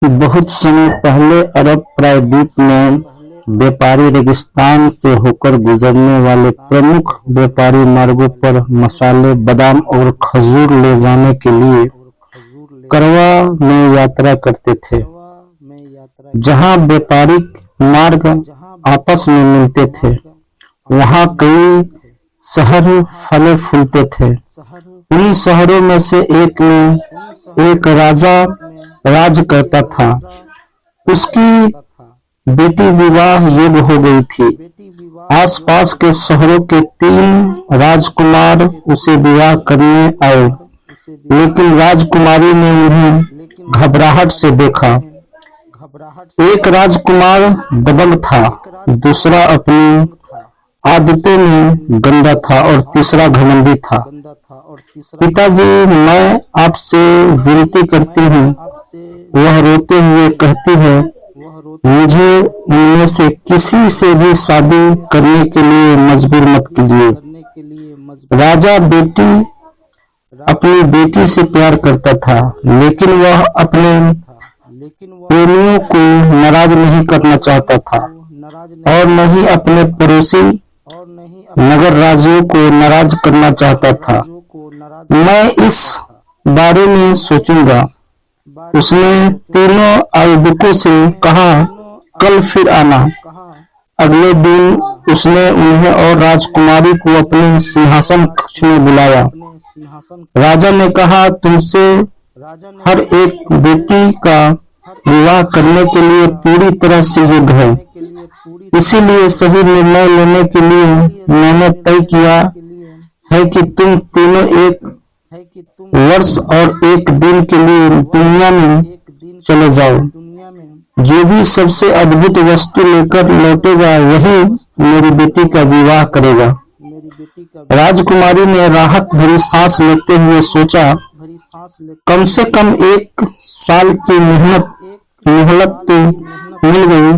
बहुत समय पहले अरब प्रायद्वीप में व्यापारी रेगिस्तान से होकर गुजरने वाले प्रमुख व्यापारी मार्गों पर मसाले, बादाम और खजूर ले जाने के लिए करवा में यात्रा करते थे। जहां व्यापारिक मार्ग आपस में मिलते थे, वहां कई शहर फले फूलते थे। उन्हीं शहरों में से एक में एक राजा राज करता था। उसकी बेटी विवाह योग्य हो गई थी। आसपास के शहरों के 3 राजकुमार उसे विवाह करने आए, लेकिन राजकुमारी ने उन्हें घबराहट से देखा। एक राजकुमार दबंग था, दूसरा अपनी आदतों में गंदा था और तीसरा घमंडी था। पिताजी, मैं आपसे विनती करती हूँ, वह रोते हुए कहती है, मुझे उनमें से किसी से भी शादी करने के लिए मजबूर मत कीजिए। राजा अपनी बेटी से प्यार करता था, लेकिन वह अपने प्रेमियों को नाराज नहीं करना चाहता था और न ही अपने पड़ोसी नगर राज्यों को नाराज करना चाहता था। मैं इस बारे में सोचूंगा। उसने तीनों आयुधकों से कहा, कल फिर आना। अगले दिन उसने उन्हें और राजकुमारी को अपने सिंहासन कक्ष में बुलाया। राजा ने कहा, तुमसे हर एक बेटी का विवाह करने के लिए पूरी तरह से योग्य है। इसीलिए सही निर्णय लेने के लिए मैंने तय किया है कि तुम तीनों एक वर्ष और एक दिन के लिए दुनिया में चले जाओ। जो भी सबसे अद्भुत वस्तु लेकर लौटेगा, वही मेरी बेटी का विवाह करेगा। राजकुमारी ने राहत भरी सांस लेते हुए सोचा, कम से कम 1 साल की मोहलत तो मिल गई।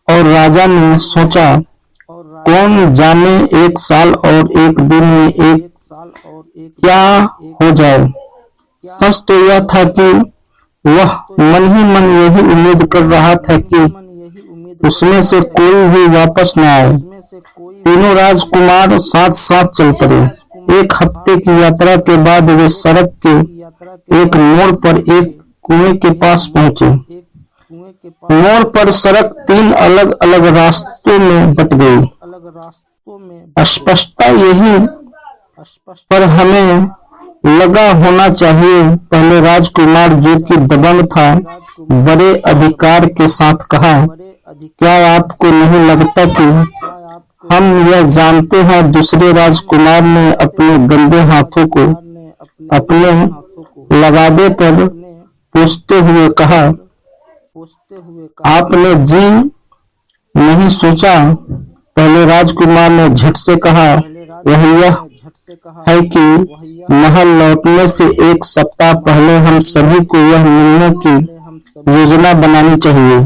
और राजा ने सोचा, कौन जाने 1 साल और 1 दिन में क्या हो जाए। सच तो यह था कि वह मन ही मन यही उम्मीद कर रहा था कि उसमें से कोई भी वापस न आए। तीनों राजकुमार साथ साथ चल पड़े। 1 हफ्ते की यात्रा के बाद वे सड़क के एक मोड़ पर एक कुएं के पास पहुंचे। मोड़ पर सड़क 3 अलग अलग रास्तों में बट गई। स्पष्टता यही पर हमें लगा होना चाहिए। पहले राजकुमार, जो कि दबंग था, बड़े अधिकार के साथ कहा, क्या आपको नहीं लगता कि हम यह जानते हैं? दूसरे राजकुमार ने अपने गंदे हाथों को अपने लगावे पर पोंछते हुए कहा, आपने जी नहीं सोचा? पहले राजकुमार ने झट से कहा, यह है कि महल लौटने से 1 सप्ताह पहले हम सभी को यह मिलने की योजना बनानी चाहिए,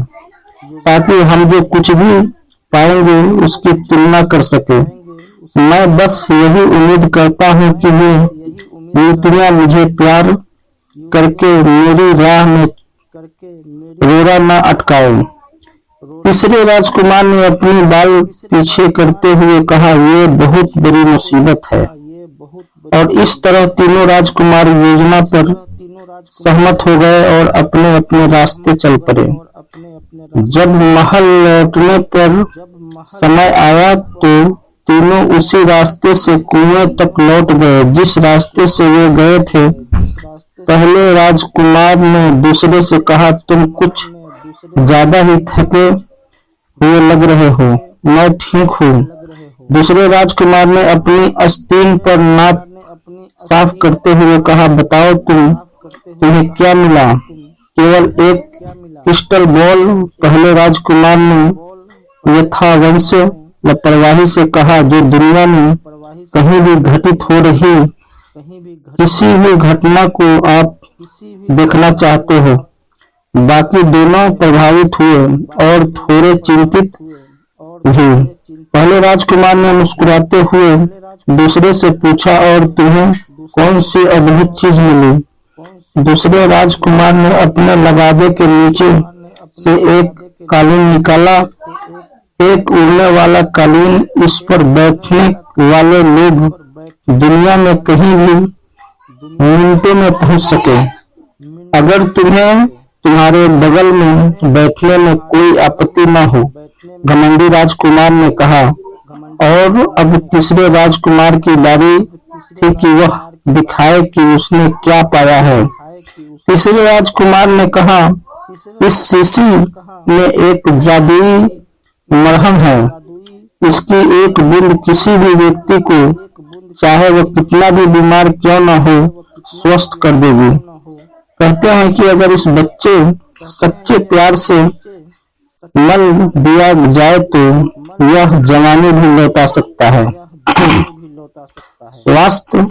ताकि हम जो कुछ भी पाएंगे उसकी तुलना कर सके। मैं बस यही उम्मीद करता हूँ कि ये युवतियाँ मुझे प्यार करके मेरी राह में रोड़ा न अटकाएं। तीसरे राजकुमार ने अपनी बाल पीछे करते हुए कहा, ये बहुत बड़ी मुसीबत है। और इस तरह तीनों राजकुमार योजना पर सहमत हो गए और अपने अपने रास्ते चल पड़े। जब महल लौटने पर समय आया तो तीनों उसी रास्ते से कुएं तक लौट गए जिस रास्ते से वे गए थे। पहले राजकुमार ने दूसरे से कहा, तुम कुछ ज्यादा ही थके हुए लग रहे हो। मैं ठीक हूँ। दूसरे राजकुमार ने अपनी आस्तीन पर नाक साफ करते हुए कहा, बताओ तुम्हें क्या मिला? केवल एक क्रिस्टल बॉल। पहले राजकुमार ने यथावंश लापरवाही से कहा, जो दुनिया में कहीं भी घटित हो रही किसी भी घटना को आप देखना चाहते हो। बाकी दोनों प्रभावित हुए और थोड़े चिंतित भी। पहले राजकुमार ने मुस्कुराते हुए दूसरे से पूछा, और तुम्हें कौन सी अद्भुत चीज मिली? दूसरे राजकुमार ने अपने लगावे के नीचे से एक कालीन निकाला। एक उड़ने वाला कालीन। इस पर बैठने वाले लोग दुनिया में कहीं भी मिनटों में पहुंच सके। अगर तुम्हें तुम्हारे बगल में बैठने में कोई आपत्ति न हो, घमंडी राजकुमार ने कहा। और अब तीसरे राजकुमार की बारी थी कि वह दिखाए कि उसने क्या पाया है। तीसरे राजकुमार ने कहा, इस शीशी में एक जादुई मरहम है। इसकी एक बूंद किसी भी व्यक्ति को, चाहे वह कितना भी बीमार क्यों न हो, स्वस्थ कर देगी। कहते हैं कि अगर इस बच्चे सच्चे प्यार से मल दिया जाए तो यह जवानी भी लौटा सकता है। स्वास्थ्य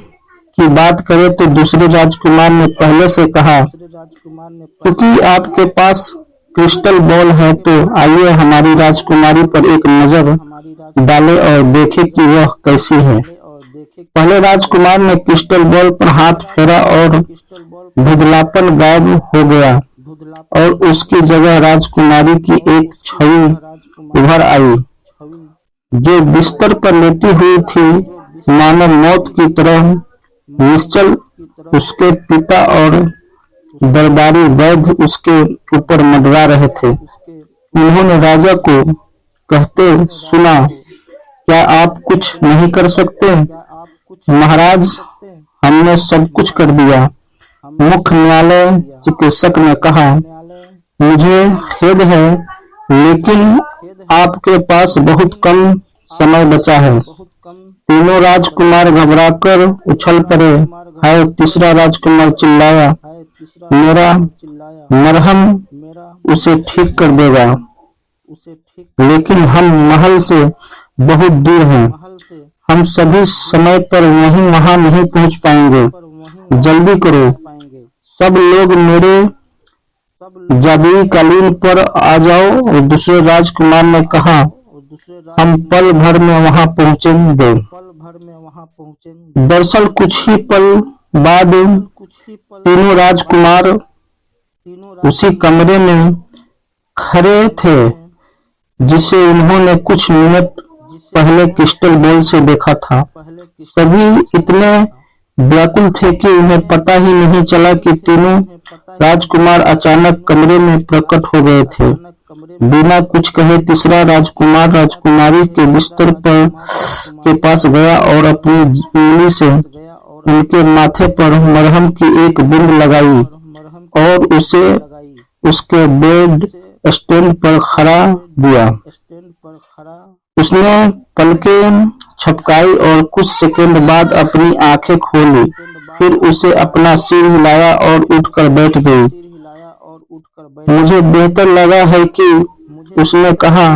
की बात करें तो दूसरे राजकुमार ने पहले से कहा, क्योंकि आपके पास क्रिस्टल बॉल है तो आइए हमारी राजकुमारी पर एक नजर डालें और देखें कि वह कैसी है। पहले राजकुमार ने क्रिस्टल बॉल पर हाथ फेरा और धुंधलापन गायब हो गया और उसकी जगह राजकुमारी की एक छवि उभर आई, जो बिस्तर पर लेटी हुई थी, मानो मौत की तरह निश्चल। उसके पिता और दरबारी वैद्य उसके ऊपर मंडरा रहे थे। उन्होंने राजा को कहते सुना, क्या आप कुछ नहीं कर सकते? महाराज, हमने सब कुछ कर दिया। मुख्य न्यायालय चिकित्सक ने कहा, मुझे खेद है, लेकिन आपके पास बहुत कम समय बचा है। तीनों राजकुमार घबराकर उछल पड़े। हाय! तीसरा राजकुमार चिल्लाया, मेरा मरहम उसे ठीक कर देगा, लेकिन हम महल से बहुत दूर हैं। हम सभी समय पर वहां नहीं पहुंच पाएंगे। जल्दी करो, सब लोग मेरे जादुई कालीन पर आ जाओ। और दूसरे राजकुमार ने कहा, हम पल भर में वहां पहुंचेंगे। दरअसल कुछ ही पल बाद तीनों राजकुमार उसी कमरे में खड़े थे जिसे उन्होंने कुछ मिनट पहले क्रिस्टल बॉल से देखा था। सभी इतने व्याकुल थे कि उन्हें पता ही नहीं चला कि तीनों राजकुमार अचानक कमरे में प्रकट हो गए थे। बिना कुछ कहे तीसरा राजकुमार राजकुमारी के बिस्तर पर के पास गया और अपनी उंगली से उनके माथे पर मरहम की एक बूंद लगाई और उसे उसके बेड स्टैंड पर खड़ा दिया। उसने पलकें झपकाई और कुछ सेकंड बाद अपनी आंखें खोली। फिर उसे अपना सिर हिलाया और उठकर बैठ गई। मुझे बेहतर लगा है कि उसने कहा,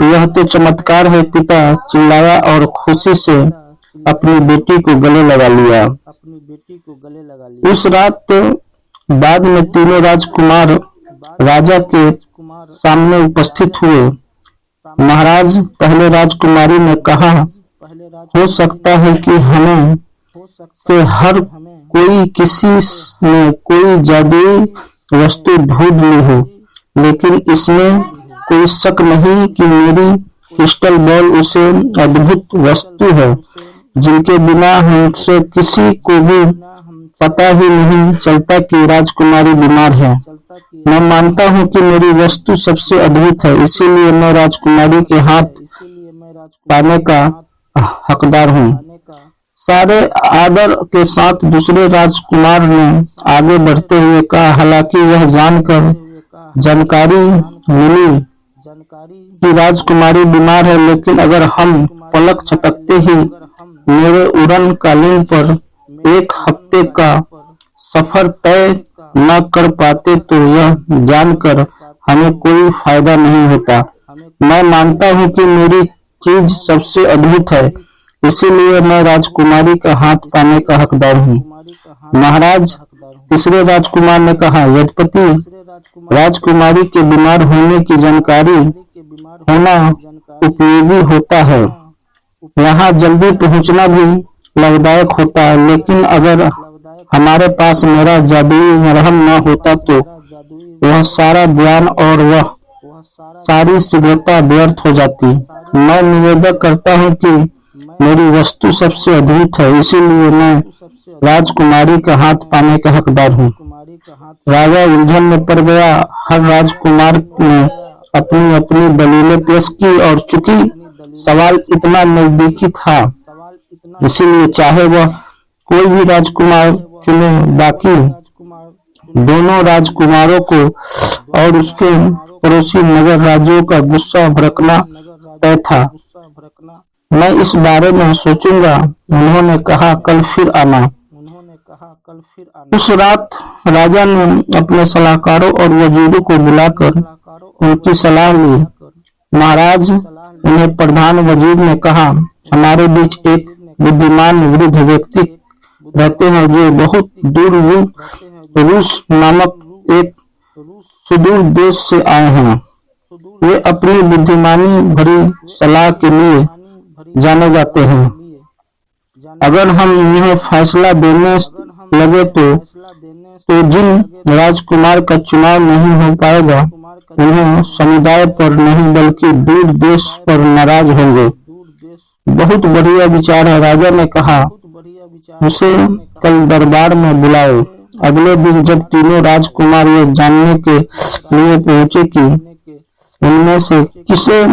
यह तो चमत्कार है। पिता चिल्लाया और खुशी से अपनी बेटी को गले लगा लिया। उस रात बाद में तीनों राजकुमार राजा के सामने उपस्थित हुए। महाराज, पहले राजकुमारी ने कहा, हो सकता है कि हमें से हर कोई किसी ने कोई जादुई वस्तु ढूंढ ली हो, लेकिन इसमें कोई शक नहीं कि मेरी क्रिस्टल बॉल उसे अद्भुत वस्तु है जिनके बिना हमसे किसी को भी पता ही नहीं चलता कि राजकुमारी बीमार है। मैं मानता हूँ कि मेरी वस्तु सबसे अद्भुत है, इसीलिए मैं राजकुमारी के हाथ पाने का हकदार हूँ। सारे आदर के साथ दूसरे राजकुमार ने आगे बढ़ते हुए कहा, हालांकि यह जानकर जानकारी मिली कि राजकुमारी बीमार है, लेकिन अगर हम पलक झपकते ही मेरे उड़न कालीन पर एक हफ्ते का सफर तय न कर पाते तो यह जानकर हमें कोई फायदा नहीं होता। मैं मानता हूँ कि मेरी चीज सबसे अद्भुत है, इसीलिए मैं राजकुमारी का हाथ पाने का हकदार हूँ। महाराज, तीसरे राजकुमार ने कहा, यद्यपि राजकुमारी के बीमार होने की जानकारी होना उपयोगी होता है, यहाँ जल्दी पहुँचना भी लाभदायक होता है, लेकिन अगर हमारे पास मेरा जादुई मरहम न होता तो वह सारा ज्ञान और वह सारी शीघ्रता व्यर्थ हो जाती। मैं निवेदन करता हूँ कि मेरी वस्तु सबसे अद्भुत है, इसीलिए मैं राजकुमारी का हाथ पाने का हकदार हूँ। राजा उलझन में पड़ गया। हर राजकुमार ने अपनी अपनी दलीलें पेश की और चूंकि सवाल इतना नजदीकी था, इसीलिए चाहे वह कोई भी राजकुमार चुने, बाकी दोनों राजकुमारों को और उसके पड़ोसी नगर राज्यों का गुस्सा भड़कना तय था। मैं इस बारे में सोचूंगा, उन्होंने कहा, कल फिर आना। उस रात राजा ने अपने सलाहकारों और वजीरों को बुलाकर उनकी सलाह ली। महाराज, उन्हें प्रधान वजीर ने कहा, हमारे बीच एक बुद्धिमान वृद्ध व्यक्ति रहते हैं जो बहुत दूर रूस नामक एक सुदूर देश से आए हैं। वे अपनी बुद्धिमानी भरी सलाह के लिए जाने जाते हैं। अगर हम इन्हें फैसला देने लगे तो जिन राजकुमार का चुनाव नहीं हो पाएगा, उन्हें समुदाय पर नहीं बल्कि दूर देश पर नाराज होंगे। बहुत बढ़िया विचार है, राजा ने कहा, उसे कल दरबार में बुलाओ। अगले दिन जब तीनों राजकुमार ये जानने के लिए पहुंचे कि उनमें से किसे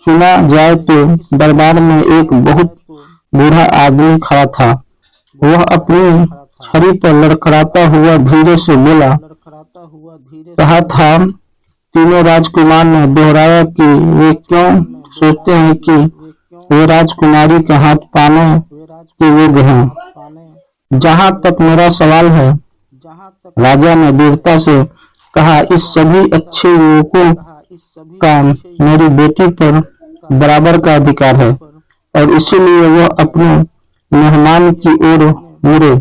चुना जाए, तो दरबार में एक बहुत बूढ़ा आदमी खड़ा था। वह अपनी छड़ी पर लड़खड़ाता हुआ धीरे से बोला। कहा था, तीनों राजकुमार ने दोहराया कि वे क्यों सोचते हैं कि वे राजकुमारी के हाथ पाने के योग्य हैं। जहाँ तक मेरा सवाल है, राजा ने वीरता से कहा, इस सभी अच्छे युवकों का मेरी बेटी पर बराबर का अधिकार है और इसीलिए वह अपने मेहमान की ओर मुड़े।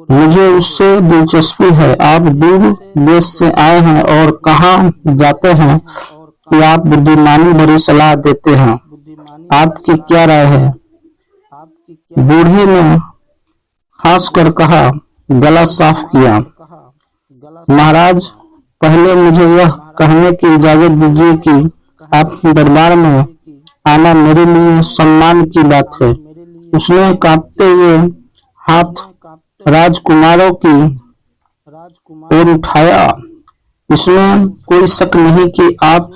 मुझे उससे दिलचस्पी है। आप दूर देश से आए हैं और कहाँ जाते हैं कि आप बुद्धिमानी भरी सलाह देते हैं। आपकी क्या राय है? बूढ़े ने खास कर कहा, गला साफ किया। महाराज, पहले मुझे यह कहने की इजाजत दीजिए कि आपके दरबार में आना मेरे लिए सम्मान की बात है। उसने कांपते हुए हाथ राजकुमारों की ओर उठाया। इसमें कोई शक नहीं कि आप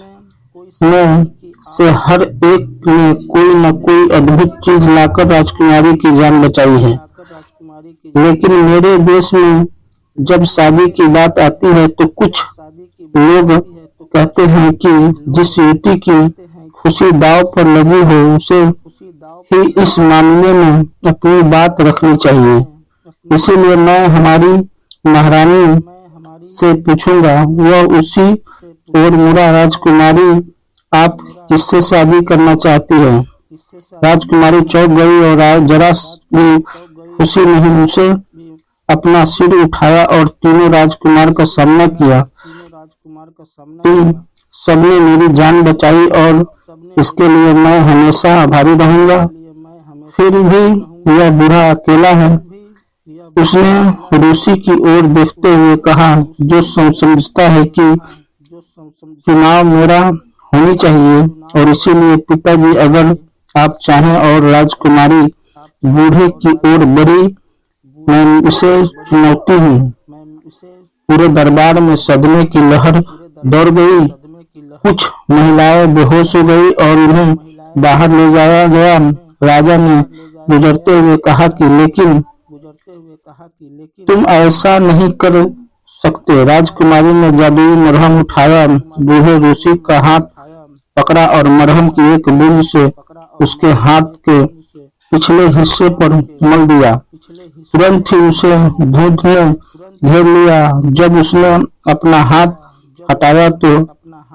में से हर एक ने कोई न कोई अद्भुत चीज लाकर राजकुमारी की जान बचाई है। लेकिन मेरे देश में जब शादी की बात आती है तो कुछ लोग कहते हैं कि जिस युवती की खुशी दांव पर लगी हो, उसे ही इस मामले में अपनी बात रखनी चाहिए। इसीलिए मैं हमारी महारानी से पूछूंगा। वह उसी ओर मुड़ा। राजकुमारी, आप किससे शादी करना चाहती है? राजकुमारी चौंक गई और जरा भी खुशी नहीं। उसे अपना सिर उठाया और तीनों राजकुमार का सामना किया। तुम सबने मेरी जान बचाई और इसके लिए मैं हमेशा आभारी रहूंगा। फिर भी यह बूढ़ा अकेला है। उसने रूसी की ओर देखते हुए कहा, जो समझता है कि चुनाव मेरा होनी चाहिए और इसीलिए पिताजी, अगर आप चाहें और राजकुमारी बूढ़े की ओर बढ़ी, मैं उसे चुनौती हूँ। पूरे दरबार में सदमे की लहर दौड़ गई। कुछ महिलाएं बेहोश हो गई और उन्हें बाहर ले जाया गया। राजा ने गुजरते हुए कहा कि लेकिन तुम ऐसा नहीं कर सकते। राजकुमारी ने जादुई मरहम उठाया, बूढ़े रूसी का हाथ पकड़ा और मरहम की एक बूंद से उसके हाथ के पिछले हिस्से पर मल दिया। तुरंत ही उसे धूप ने घेर लिया। जब उसने अपना हाथ हटाया तो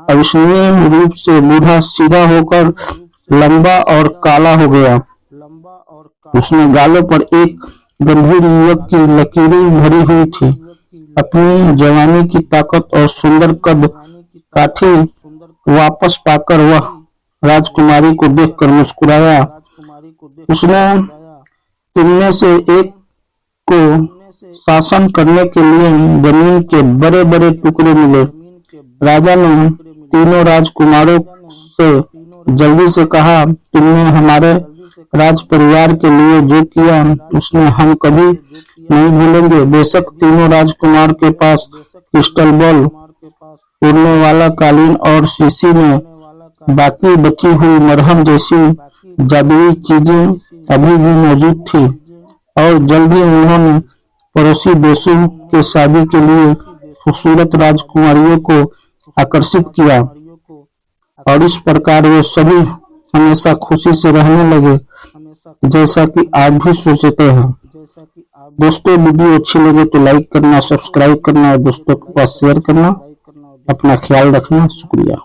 अविश्वसनीय रूप से बूढ़ा सीधा होकर लंबा और काला हो गया। उसने गालों पर एक गंभीर युवक की लकीरें भरी हुई थी। अपनी जवानी की ताकत और सुंदर कद काठी वापस पाकर वह राजकुमारी को देखकर मुस्कुराया। उसने तुमने से एक को शासन करने के लिए जमीन के बड़े बड़े टुकड़े मिले। राजा ने तीनों राजकुमारों से जल्दी से कहा, तुमने हमारे राज परिवार के लिए जो किया उसमें हम कभी नहीं भूलेंगे। बेशक तीनों राजकुमार के पास क्रिस्टल बॉल, उड़ने वाला कालीन और शीशी में बाकी बची हुई मरहम जैसी जादुई चीजें अभी भी मौजूद थी, और जल्द ही उन्होंने पड़ोसी देशों के शादी के लिए खूबसूरत राजकुमारियों को आकर्षित किया, और इस प्रकार वे सभी हमेशा खुशी से रहने लगे, जैसा कि आज भी सोचते हैं। दोस्तों, वीडियो अच्छी लगे तो लाइक करना, सब्सक्राइब करना और दोस्तों के पास शेयर करना। अपना ख्याल रखना। शुक्रिया।